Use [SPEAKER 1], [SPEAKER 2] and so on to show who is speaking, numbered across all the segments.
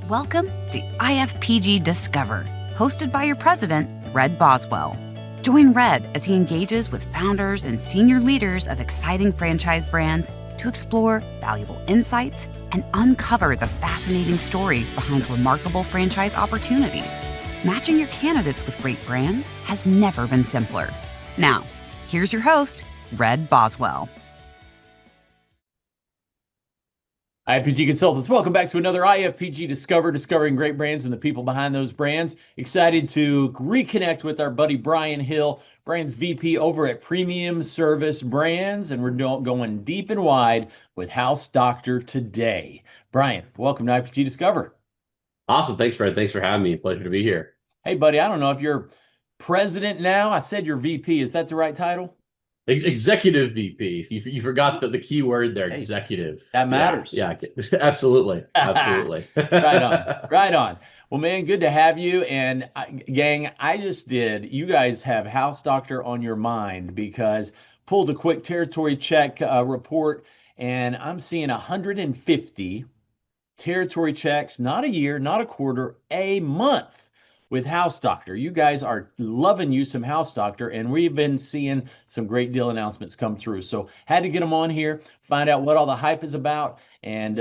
[SPEAKER 1] Welcome to IFPG Discover, hosted by your president, Red Boswell. Join Red as he engages with founders and senior leaders of exciting franchise brands to explore valuable insights and uncover the fascinating stories behind remarkable franchise opportunities. Matching your candidates with great brands has never been simpler. Now, here's your host, Red Boswell.
[SPEAKER 2] IFPG Consultants, welcome back to another IFPG Discover, discovering great brands and the people behind those brands. Excited to reconnect with our buddy Brian Hill, Brian's VP over at Premium Service Brands, and we're going deep and wide with House Doctor today. Brian, welcome to IFPG Discover.
[SPEAKER 3] Awesome. Thanks, Fred. Thanks for having me. Pleasure to be here.
[SPEAKER 2] Hey, buddy, I don't know if you're president now. I said you're VP. Is that the right title?
[SPEAKER 3] Executive VP. You forgot the key word there, executive.
[SPEAKER 2] That matters.
[SPEAKER 3] Yeah, absolutely. Absolutely.
[SPEAKER 2] Right on. Right on. Well, man, good to have you. And gang, you guys have House Doctor on your mind because pulled a quick territory check report, and I'm seeing 150 territory checks, not a year, not a quarter, a month with House Doctor. You guys are loving you some House Doctor, and we've been seeing some great deal announcements come through. So had to get them on here, find out what all the hype is about, and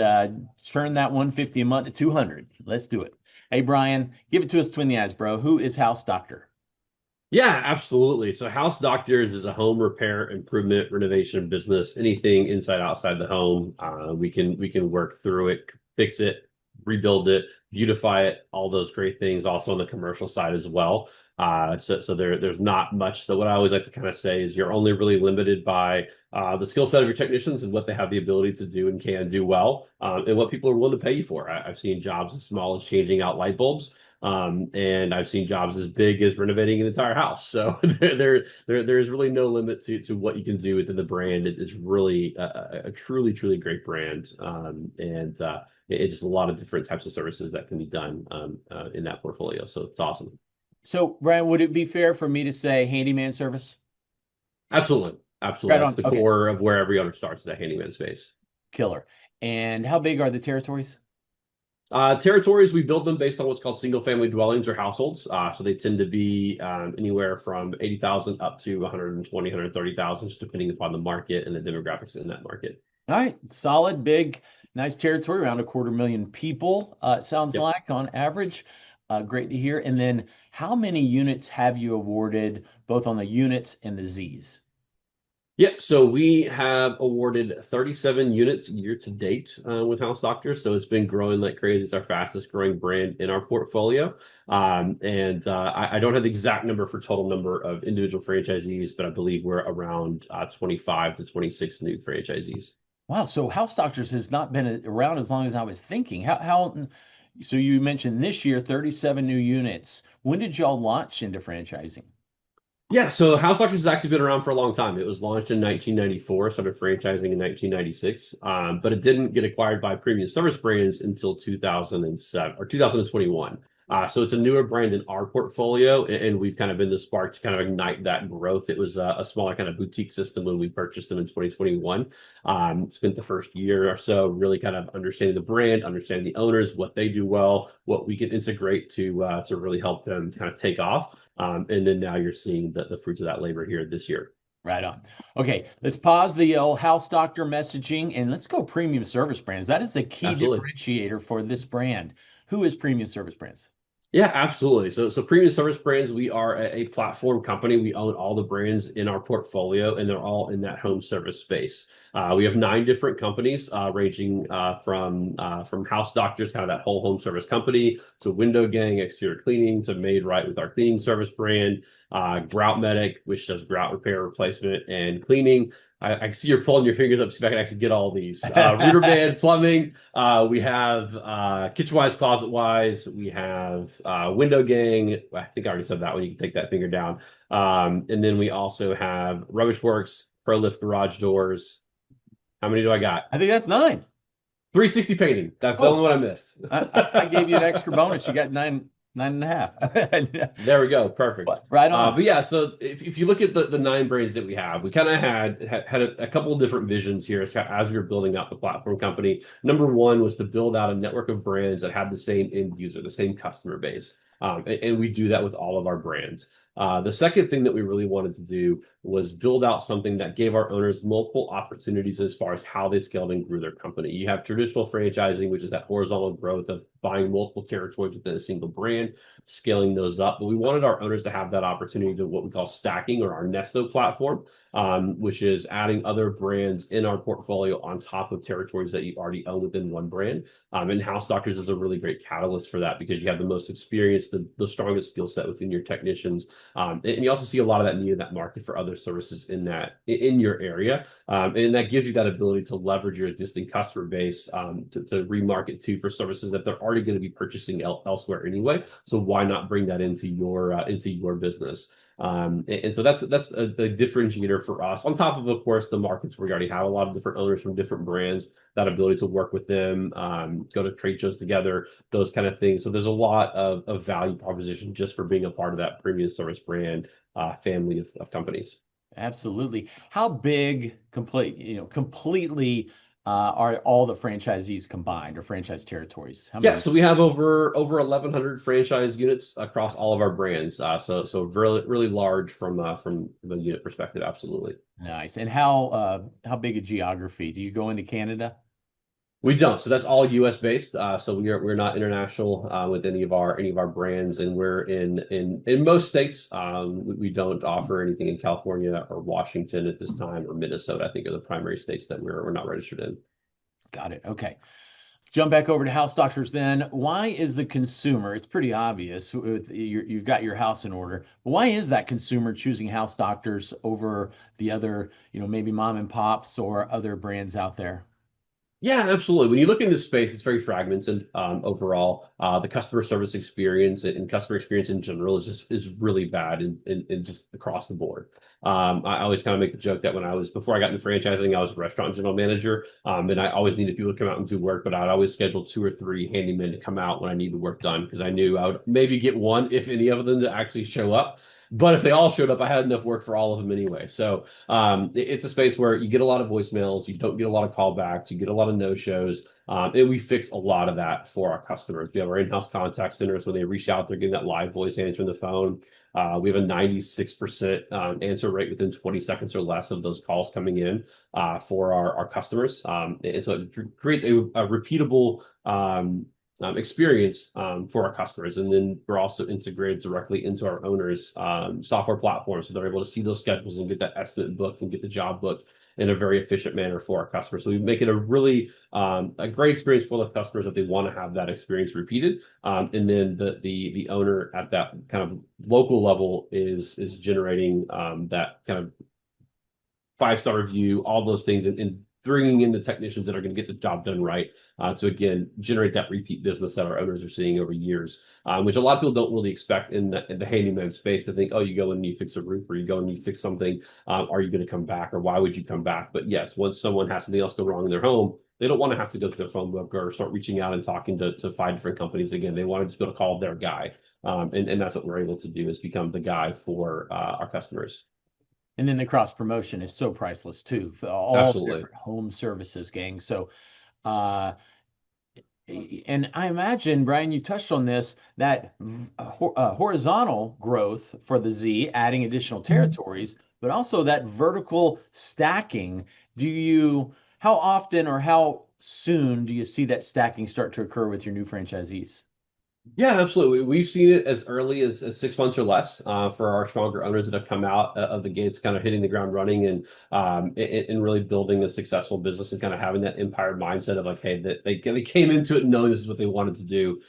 [SPEAKER 2] turn that 150 a month to 200. Let's do it. Hey, Brian, give it to us between the eyes, bro. Who is House Doctor?
[SPEAKER 3] Yeah, absolutely. So House Doctors is a home repair, improvement, renovation business. Anything inside, outside the home, we can work through it, fix it, rebuild it, beautify it, all those great things. Also on the commercial side as well. So there's not much. So what I always like to kind of say is you're only really limited by the skill set of your technicians and what they have the ability to do and can do well, and what people are willing to pay you for. I've seen jobs as small as changing out light bulbs. And I've seen jobs as big as renovating an entire house. So there's really no limit to what you can do within the brand. It's really a truly great brand. It's just a lot of different types of services that can be done in that portfolio. So it's awesome.
[SPEAKER 2] So, Brian, would it be fair for me to say handyman service?
[SPEAKER 3] Absolutely. Right. That's the core of where every owner starts, that handyman space.
[SPEAKER 2] Killer. And how big are the territories?
[SPEAKER 3] Territories, we build them based on what's called single family dwellings or households. So they tend to be anywhere from 80,000 up to 120, 130,000, just depending upon the market and the demographics in that market.
[SPEAKER 2] All right. Solid, big, nice territory, around 250,000 people, it sounds like on average. Great to hear. And then how many units have you awarded, both on the units and the Z's?
[SPEAKER 3] Yep. So we have awarded 37 units year to date with House Doctors. So it's been growing like crazy. It's our fastest growing brand in our portfolio. I don't have the exact number for total number of individual franchisees, but I believe we're around 25 to 26 new franchisees.
[SPEAKER 2] Wow. So House Doctors has not been around as long as I was thinking. So you mentioned this year, 37 new units. When did y'all launch into franchising?
[SPEAKER 3] Yeah, so House Doctors has actually been around for a long time. It was launched in 1994, started franchising in 1996, but it didn't get acquired by Premium Service Brands until 2007 or 2021. So it's a newer brand in our portfolio, and we've kind of been the spark to kind of ignite that growth. It was a smaller kind of boutique system when we purchased them in 2021. Spent the first year or so really kind of understanding the brand, understanding the owners, what they do well, what we can integrate to really help them kind of take off. And then now you're seeing the fruits of that labor here this year.
[SPEAKER 2] Right on. Okay, let's pause the old House Doctor messaging and let's go Premium Service Brands. That is the key differentiator for this brand. Who is Premium Service Brands?
[SPEAKER 3] Yeah, absolutely. So Premium Service Brands, we are a platform company. We own all the brands in our portfolio, and they're all in that home service space. We have 9 different companies, ranging from House Doctors, kind of that whole home service company, to Window Gang, exterior cleaning, to Made Right with our cleaning service brand, Grout Medic, which does grout repair, replacement, and cleaning. I see you're pulling your fingers up, see if I can actually get all these. Router Band Plumbing. We have Kitchen-Wise, Closet-Wise. We have Window Gang. I think I already said that one. You can take that finger down. And then we also have Rubbish Works, Pro Lift Garage Doors. How many do I got?
[SPEAKER 2] I think that's 9.
[SPEAKER 3] 360 Painting. That's the only one I missed.
[SPEAKER 2] I gave you an extra bonus. You got 9 9.5.
[SPEAKER 3] There we go. Perfect.
[SPEAKER 2] Right on.
[SPEAKER 3] But yeah, so if you look at the 9 brands that we have, we kind of had a couple of different visions here as we were building out the platform company. Number one was to build out a network of brands that had the same end user, the same customer base. And we do that with all of our brands. The second thing that we really wanted to do was build out something that gave our owners multiple opportunities as far as how they scaled and grew their company. You have traditional franchising, which is that horizontal growth of buying multiple territories within a single brand, scaling those up. But we wanted our owners to have that opportunity to what we call stacking, or our Nesto platform, which is adding other brands in our portfolio on top of territories that you already own within one brand. And House Doctors is a really great catalyst for that, because you have the most experience, the strongest skill set within your technicians. And you also see a lot of that need in that market for other services in your area. And that gives you that ability to leverage your existing customer base to remarket to for services that they're already going to be purchasing elsewhere anyway. So why not bring that into your business? And so that's a differentiator for us. On top of course, the markets where we already have a lot of different owners from different brands, that ability to work with them, go to trade shows together, those kind of things. So there's a lot of value proposition just for being a part of that premium service brand family of companies.
[SPEAKER 2] Absolutely. How big, completely are all the franchisees combined, or franchise territories? How
[SPEAKER 3] Yeah,
[SPEAKER 2] many?
[SPEAKER 3] so we have over 1,100 franchise units across all of our brands. So really large from the unit perspective. Absolutely.
[SPEAKER 2] Nice. And how big a geography? Do you go into Canada?
[SPEAKER 3] We don't. So that's all U.S. based. So we're not international with any of our brands, and we're in most states. We don't offer anything in California or Washington at this time, or Minnesota, I think, are the primary states that we're not registered in.
[SPEAKER 2] Got it. Okay. Jump back over to House Doctors then. Why is the consumer, it's pretty obvious, you've got your house in order, but why is that consumer choosing House Doctors over the other, maybe mom and pops or other brands out there?
[SPEAKER 3] Yeah, absolutely. When you look in this space, it's very fragmented overall. The customer service experience and customer experience in general is really bad and just across the board. I always kind of make the joke that before I got into franchising, I was a restaurant general manager, and I always needed people to come out and do work, but I'd always schedule 2 or 3 handymen to come out when I needed work done, because I knew I would maybe get one, if any of them, to actually show up. But if they all showed up, I had enough work for all of them anyway. So it's a space where you get a lot of voicemails, you don't get a lot of callbacks, you get a lot of no-shows, and we fix a lot of that for our customers. We have our in-house contact centers. When they reach out, they're getting that live voice answering the phone. We have a 96% answer rate within 20 seconds or less of those calls coming in for our customers. And so it creates a repeatable experience for our customers. And then we're also integrated directly into our owners' software platform, so they're able to see those schedules and get that estimate booked and get the job booked in a very efficient manner for our customers. So we make it a really a great experience for the customers if they want to have that experience repeated. And then the owner at that kind of local level is generating that kind of 5-star review, all those things, and bringing in the technicians that are going to get the job done right, to again generate that repeat business that our owners are seeing over years, which a lot of people don't really expect in the handyman space. To think, oh, you go in and you fix a roof, or you go and you fix something, are you going to come back, or why would you come back? But yes, once someone has something else go wrong in their home, they don't want to have to go to their phone book or start reaching out and talking to 5 different companies again. They want to just be able to call their guy, and that's what we're able to do, is become the guy for our customers.
[SPEAKER 2] And then the cross promotion is so priceless too, for all the
[SPEAKER 3] Absolutely.
[SPEAKER 2] different home services, gang. So, and I imagine, Brian, you touched on this, that horizontal growth for the Z, adding additional territories, but also that vertical stacking. How often or how soon do you see that stacking start to occur with your new franchisees?
[SPEAKER 3] Yeah, absolutely. We've seen it as early as 6 months or less for our stronger owners that have come out of the gates, kind of hitting the ground running, and really building a successful business, and kind of having that empire mindset of like, hey, that they came into it knowing this is what they wanted to do.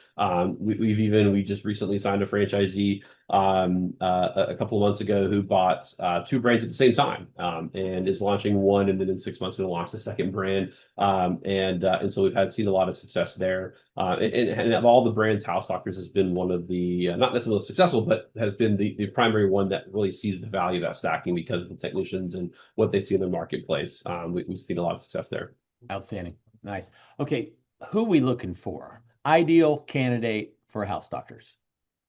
[SPEAKER 3] We just recently signed a franchisee a couple of months ago who bought 2 brands at the same time, and is launching one, and then in 6 months going to launch the second brand. And so we've seen a lot of success there. And of all the brands, House Doctors has been one of the not necessarily successful, but has been the primary one that really sees the value of that stacking because of the technicians and what they see in the marketplace. We've seen a lot of success there.
[SPEAKER 2] Outstanding. Nice. Okay, who we looking for? Ideal candidate for House Doctors.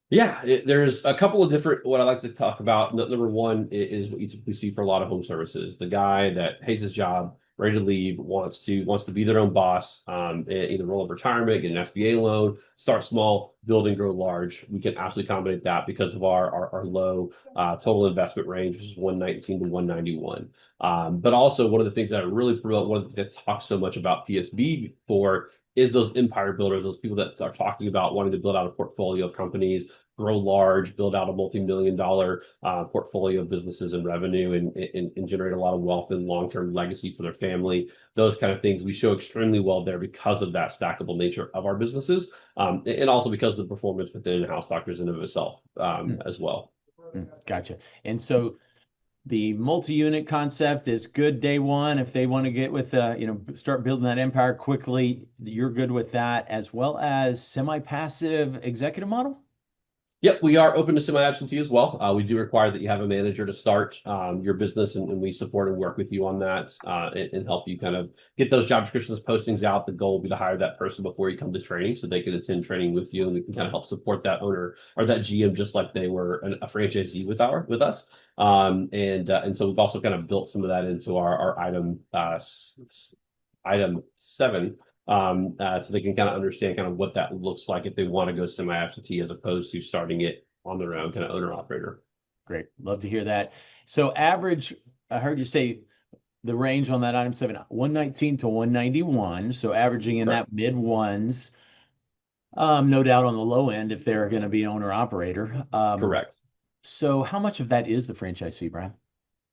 [SPEAKER 3] Yeah, there's a couple of different what I like to talk about. Number one is what you typically see for a lot of home services. The guy that hates his job, ready to leave, wants to be their own boss, either roll up retirement, get an SBA loan, start small, build and grow large. We can absolutely accommodate that because of our low total investment range, which is 119 to 191. But also one of the things that I really promote, one of the things that talk so much about PSB for is those empire builders, those people that are talking about wanting to build out a portfolio of companies, grow large, build out a multi-million-dollar portfolio of businesses and revenue, and generate a lot of wealth and long-term legacy for their family. Those kind of things we show extremely well there because of that stackable nature of our businesses, and also because of the performance within house doctors in and of itself as well.
[SPEAKER 2] Gotcha. And so the multi-unit concept is good day one. If they want to get with, start building that empire quickly, you're good with that, as well as semi-passive executive model?
[SPEAKER 3] Yep, we are open to semi-absentee as well. We do require that you have a manager to start your business, and we support and work with you on that and help you kind of get those job descriptions postings out. The goal will be to hire that person before you come to training so they can attend training with you, and we can kind of help support that owner or that GM just like they were a franchisee with us. And so we've also kind of built some of that into our item 7, so they can kind of understand kind of what that looks like if they want to go semi-absentee as opposed to starting it on their own, kind of owner operator.
[SPEAKER 2] Great. Love to hear that. So average, I heard you say the range on that item 7, 119 to 191. So averaging in that mid ones, no doubt on the low end if they're going to be owner operator.
[SPEAKER 3] Correct.
[SPEAKER 2] So how much of that is the franchise fee, Brian?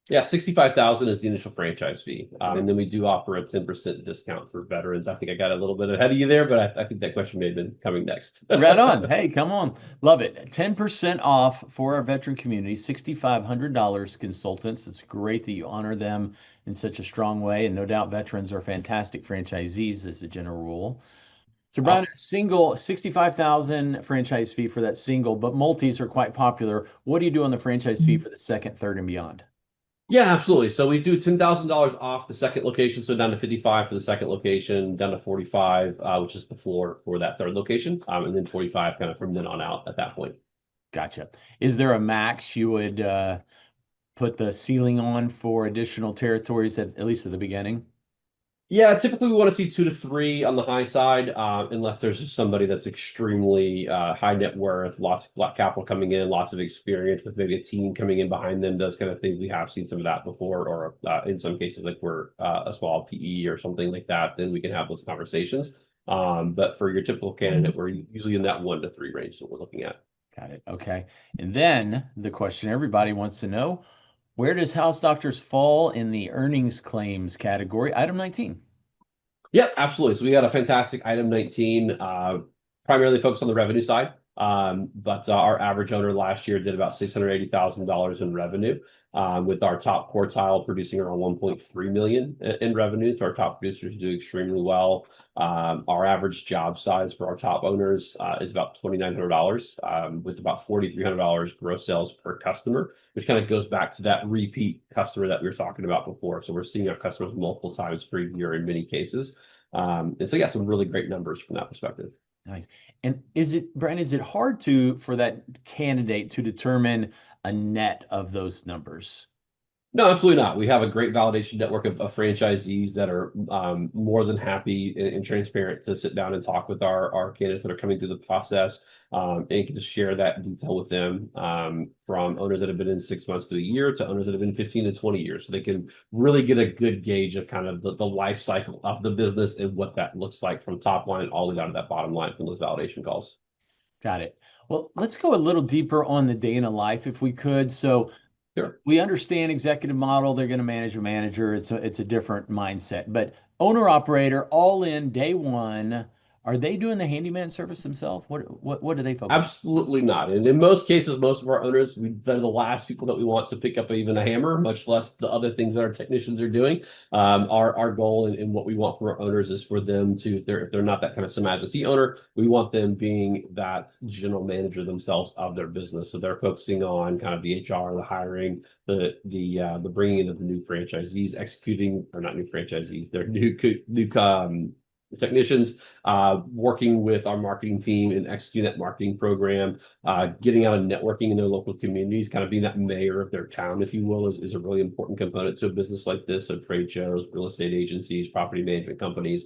[SPEAKER 3] Yeah, 65,000 is the initial franchise fee, and then we do offer a 10% discount for veterans. I think I got a little bit ahead of you there, but I think that question may have been coming next.
[SPEAKER 2] Right on. Hey, come on. Love it. 10% off for our veteran community, $6,500 consultants. It's great that you honor them in such a strong way. And no doubt veterans are fantastic franchisees as a general rule. So Brian,
[SPEAKER 3] Awesome.
[SPEAKER 2] single 65,000 franchise fee for that single, but multis are quite popular. What do you do on the franchise fee for the second, third, and beyond?
[SPEAKER 3] Yeah, absolutely. So we do $10,000 off the second location, so down to 55 for the second location, down to 45, which is the floor for that third location, and then 45 kind of from then on out at that point.
[SPEAKER 2] Gotcha. Is there a max you would put the ceiling on for additional territories at least at the beginning?
[SPEAKER 3] Yeah, typically we want to see 2 to 3 on the high side, unless there's just somebody that's extremely high net worth, lots of capital coming in, lots of experience with maybe a team coming in behind them, those kind of things. We have seen some of that before, or in some cases, like we're a small PE or something like that, then we can have those conversations. But for your typical candidate, we're usually in that 1 to 3 range that we're looking at.
[SPEAKER 2] Got it. Okay. And then the question everybody wants to know, where does House Doctors fall in the earnings claims category? Item 19.
[SPEAKER 3] Yep, absolutely. So we got a fantastic item 19, primarily focused on the revenue side. But our average owner last year did about $680,000 in revenue, with our top quartile producing around 1.3 million in revenue. So our top producers do extremely well. Our average job size for our top owners is about $2,900, with about $4,300 gross sales per customer, which kind of goes back to that repeat customer that we were talking about before. So we're seeing our customers multiple times per year in many cases. And so, yeah, some really great numbers from that perspective.
[SPEAKER 2] Nice. And Brian, is it hard for that candidate to determine a net of those numbers?
[SPEAKER 3] No, absolutely not. We have a great validation network of franchisees that are more than happy and transparent to sit down and talk with our candidates that are coming through the process, and can just share that detail with them, from owners that have been in 6 months to a year to owners that have been 15 to 20 years. So they can really get a good gauge of kind of the life cycle of the business and what that looks like from top line all the way down to that bottom line from those validation calls.
[SPEAKER 2] Got it. Well, let's go a little deeper on the day in a life if we could. So
[SPEAKER 3] Sure.
[SPEAKER 2] we understand executive model, they're going to manage a manager. It's a different mindset. But owner operator, all in day one, are they doing the handyman service themselves? What do they focus on?
[SPEAKER 3] Absolutely not. And in most cases, most of our owners, they're the last people that we want to pick up even a hammer, much less the other things that our technicians are doing. Our goal and what we want from our owners is for them to, if they're not that kind of semi-absentee owner, we want them being that general manager themselves of their business. So they're focusing on kind of the HR, the hiring, the bringing in of the new franchisees, executing, or not new franchisees, they're new technicians, working with our marketing team and executing that marketing program, getting out and networking in their local communities, kind of being that mayor of their town, if you will, is a really important component to a business like this. So trade shows, real estate agencies, property management companies,